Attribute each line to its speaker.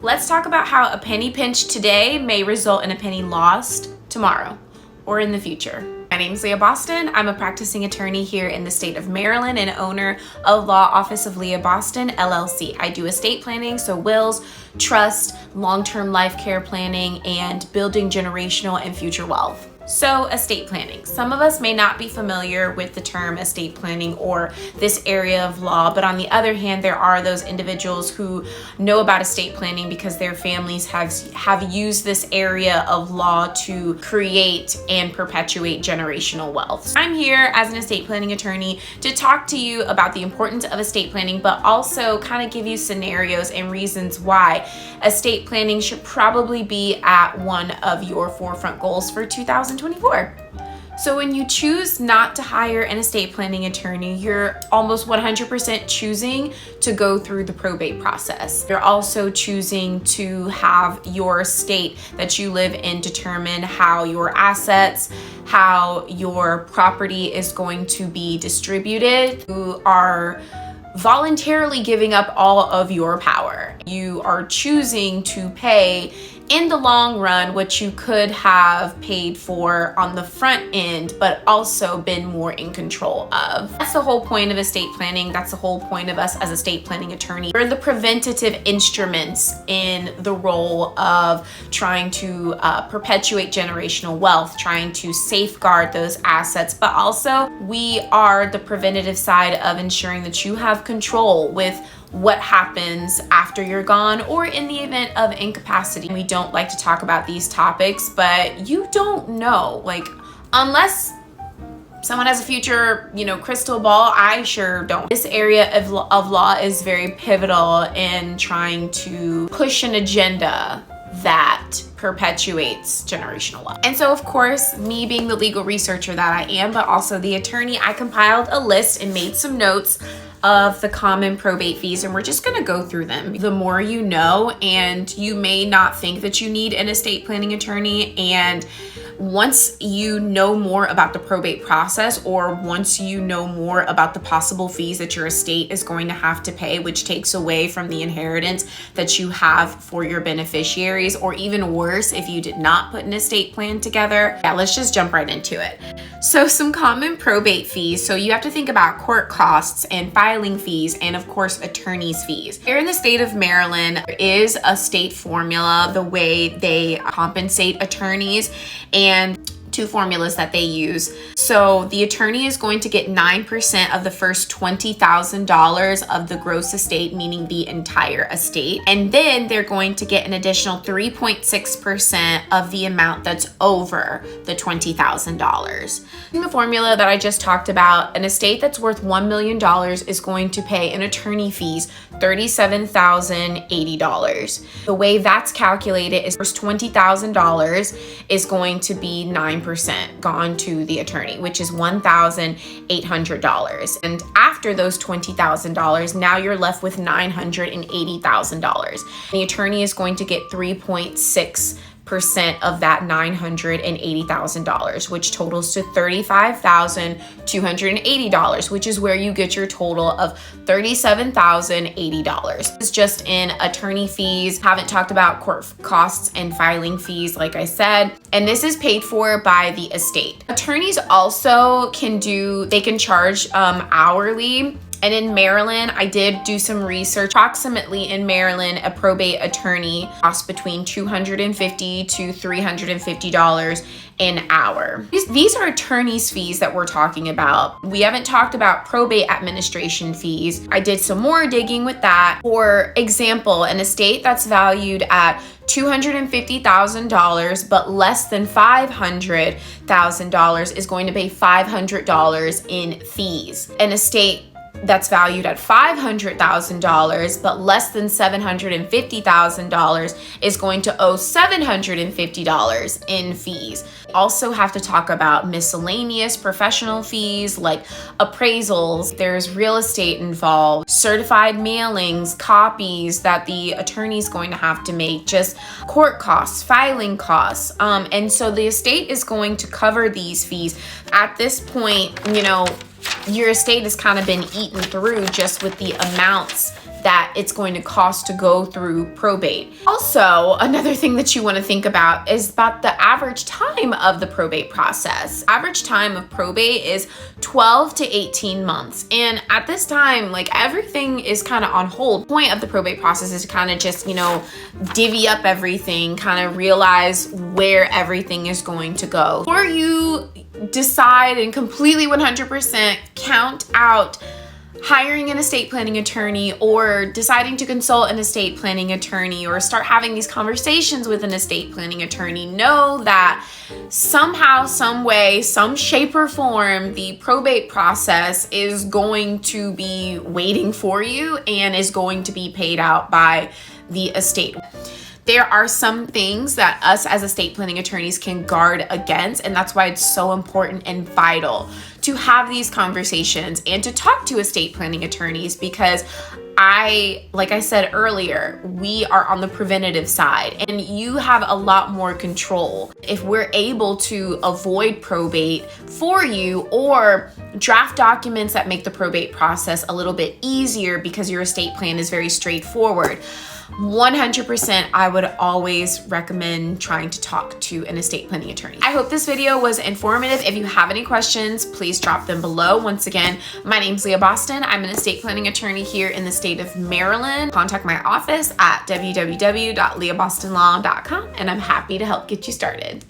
Speaker 1: Let's talk about how a penny pinched today may result in a penny lost tomorrow or in the future. My name is Leah Boston. I'm a practicing attorney here in the state of Maryland and owner of Law Office of Leah Boston, LLC. I do estate planning, so wills, trust, long-term life care planning, and building generational and future wealth. So estate planning. Some of us may not be familiar with the term estate planning or this area of law, but on the other hand, there are those individuals who know about estate planning because their families have used this area of law to create and perpetuate generational wealth. I'm here as an estate planning attorney to talk to you about the importance of estate planning, but also kind of give you scenarios and reasons why estate planning should probably be at one of your forefront goals for 2024. So when you choose not to hire an estate planning attorney, you're almost 100% choosing to go through the probate process. You're also choosing to have your estate that you live in determine how your assets, how your property is going to be distributed. You are voluntarily giving up all of your power. You are choosing to pay in the long run what you could have paid for on the front end, but also been more in control of. That's the whole point of estate planning. That's the whole point of us as estate planning attorney. We're the preventative instruments in the role of trying to perpetuate generational wealth, trying to safeguard those assets, but also we are the preventative side of ensuring that you have control with what happens after you're gone or in the event of incapacity. We don't like to talk about these topics, but you don't know, unless someone has a future, crystal ball, I sure don't. This area of law is very pivotal in trying to push an agenda that perpetuates generational wealth. And so of course, me being the legal researcher that I am, but also the attorney, I compiled a list and made some notes of the common probate fees, and we're just gonna go through them. The more you know, and you may not think that you need an estate planning attorney, and once you know more about the probate process, or once you know more about the possible fees that your estate is going to have to pay, which takes away from the inheritance that you have for your beneficiaries, or even worse, if you did not put an estate plan together. Yeah, let's just jump right into it. So some common probate fees. So you have to think about court costs and filing fees, and of course, attorney's fees. Here in the state of Maryland, there is a state formula, the way they compensate attorneys, and two formulas that they use. So the attorney is going to get 9% of the first $20,000 of the gross estate, meaning the entire estate. And then they're going to get an additional 3.6% of the amount that's over the $20,000. In the formula that I just talked about, an estate that's worth $1 million is going to pay in attorney fees $37,080. The way that's calculated is first $20,000 is going to be 9% gone to the attorney, which is $1,800. And after those $20,000, now you're left with $980,000. The attorney is going to get 3.6% of that $980,000, which totals to $35,280, which is where you get your total of $37,080. It's just in attorney fees. Haven't talked about court costs and filing fees, like I said, and this is paid for by the estate. Attorneys also can charge hourly. And in Maryland, I did do some research. Approximately in Maryland, a probate attorney costs between $250 to $350 an hour. These are attorney's fees that we're talking about. We haven't talked about probate administration fees. I did some more digging with that. For example, an estate that's valued at $250,000 but less than $500,000 is going to pay $500 in fees. An estate that's valued at $500,000 but less than $750,000 is going to owe $750 in fees. Also have to talk about miscellaneous professional fees like appraisals. There's real estate involved, certified mailings, copies that the attorney's going to have to make, just court costs, filing costs. And so the estate is going to cover these fees. At this point, your estate has kind of been eaten through just with the amounts that it's going to cost to go through probate. Also, another thing that you want to think about is about the average time of the probate process. Average time of probate is 12 to 18 months. And at this time, like, everything is kind of on hold. The point of the probate process is to kind of just, divvy up everything, kind of realize where everything is going to go. Before you decide and completely 100% count out hiring an estate planning attorney or deciding to consult an estate planning attorney or start having these conversations with an estate planning attorney, know that somehow, some way, some shape or form, the probate process is going to be waiting for you and is going to be paid out by the estate. There are some things that us as estate planning attorneys can guard against, and that's why it's so important and vital to have these conversations and to talk to estate planning attorneys, because like I said earlier, we are on the preventative side and you have a lot more control. If we're able to avoid probate for you or draft documents that make the probate process a little bit easier because your estate plan is very straightforward, 100% I would always recommend trying to talk to an estate planning attorney. I hope this video was informative. If you have any questions, please drop them below. Once again, my name's Leah Boston. I'm an estate planning attorney here in the state of Maryland. Contact my office at www.leahbostonlaw.com and I'm happy to help get you started.